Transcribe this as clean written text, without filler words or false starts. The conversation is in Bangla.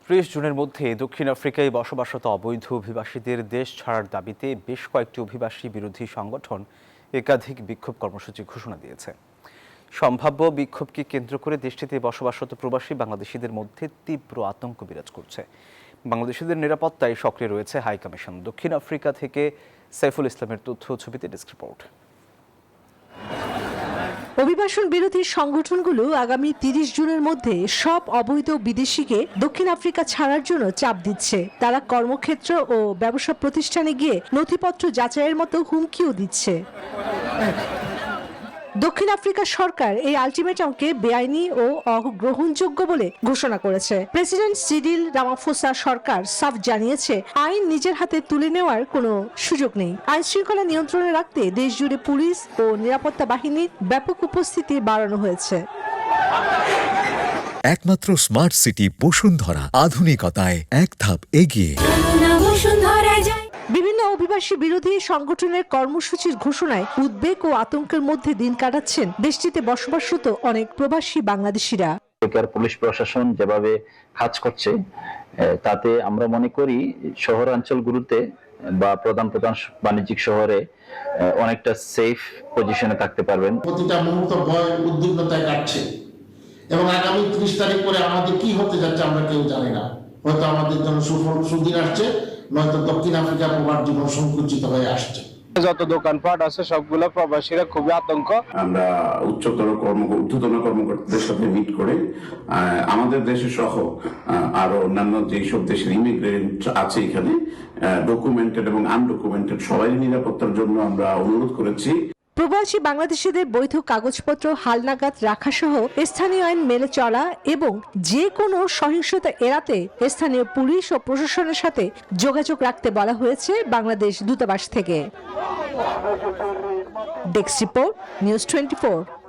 30 জুনের মধ্যে দক্ষিণ আফ্রিকায় বসবাসরত অবৈধ অভিবাসীদের দেশ ছাড়ার দাবিতে বেশ কয়েকটি অভিবাসী বিরোধী সংগঠন একাধিক বিক্ষোভ কর্মসূচি ঘোষণা দিয়েছে। সম্ভাব্য বিক্ষোভকে কেন্দ্র করে দেশটিতে বসবাসরত প্রবাসী বাংলাদেশিদের মধ্যে তীব্র আতঙ্ক বিরাজ করছে। বাংলাদেশিদের নিরাপত্তায় সক্রিয় রয়েছে হাই কমিশন। দক্ষিণ আফ্রিকা থেকে সাইফুল ইসলামের তথ্য ছবিতে ডেস্ক রিপোর্ট। অভিবাসন বিরোধী সংগঠনগুলো আগামী 30 জুনের মধ্যে সব অবৈধ বিদেশিকে দক্ষিণ আফ্রিকা ছাড়ার জন্য চাপ দিচ্ছে। তারা কর্মক্ষেত্র ও ব্যবসা প্রতিষ্ঠানে গিয়ে নথিপত্র যাচাইয়ের মতো হুমকিও দিচ্ছে। দক্ষিণ আফ্রিকা সরকার এই আলটিমেটামকে বেআইনি ও অগ্রহণযোগ্য বলে ঘোষণা করেছে। প্রেসিডেন্ট সিরিল রামাফোসা সরকার সাফ জানিয়েছে, আইন নিজের হাতে তুলে নেওয়ার কোনো সুযোগ নেই। আইন শৃঙ্খলা নিয়ন্ত্রণে রাখতে দেশজুড়ে পুলিশ ও নিরাপত্তা বাহিনীর ব্যাপক উপস্থিতি বাড়ানো হয়েছে। একমাত্র স্মার্ট সিটি বসুন্ধরা, আধুনিকতায় এক ধাপ এগিয়ে। বিভিন্ন অভিবাসী বিরোধী সংগঠনের কর্মসূচির ঘোষণায় উদ্বেগ ও আতঙ্কের মধ্যে দিন কাটাচ্ছেন দেশটিতে বসবাসরত অনেক প্রবাসী বাংলাদেশিরা। পুলিশ প্রশাসন যেভাবে কাজ করছে তাতে আমরা মনে করি শহরাঞ্চলগুলোতে বা প্রধান বাণিজ্যিক শহরে অনেকটা সেফ পজিশনে থাকতে পারবেন। প্রতিটা মুহূর্ত ভয় উদ্বিগ্নতায় কাটছে এবং আগামী 30 তারিখ পরে আমাদের কি হতে যাচ্ছে আমরা কেউ জানি না। হয়তো আমাদের জন্য সুদিন আসছে, নয়তো দক্ষিণ আফ্রিকার প্রবাস জীবন সংকুচিত হয়ে আসছে। যত দোকানপাট আছে সবগুলো প্রবাসীরা খুবই আতঙ্ক। আমরা ঊর্ধ্বতন কর্মকর্তাদের সাথে মিট করে আমাদের দেশে সহ আরো অন্যান্য যেসব দেশের ইমিগ্রেন্ট আছে এখানে ডকুমেন্টেড এবং আনডকুমেন্টেড সবাই নিরাপত্তার জন্য আমরা অনুরোধ করেছি। প্রবাসী বাংলাদেশিদের বৈধ কাগজপত্র হালনাগাদ রাখা সহ স্থানীয় আইন মেনে চলা এবং যে কোনো সহিংসতা এড়াতে স্থানীয় পুলিশ ও প্রশাসনের সাথে যোগাযোগ রাখতে বলা হয়েছে বাংলাদেশ দূতাবাস থেকে। Desk report, news 24।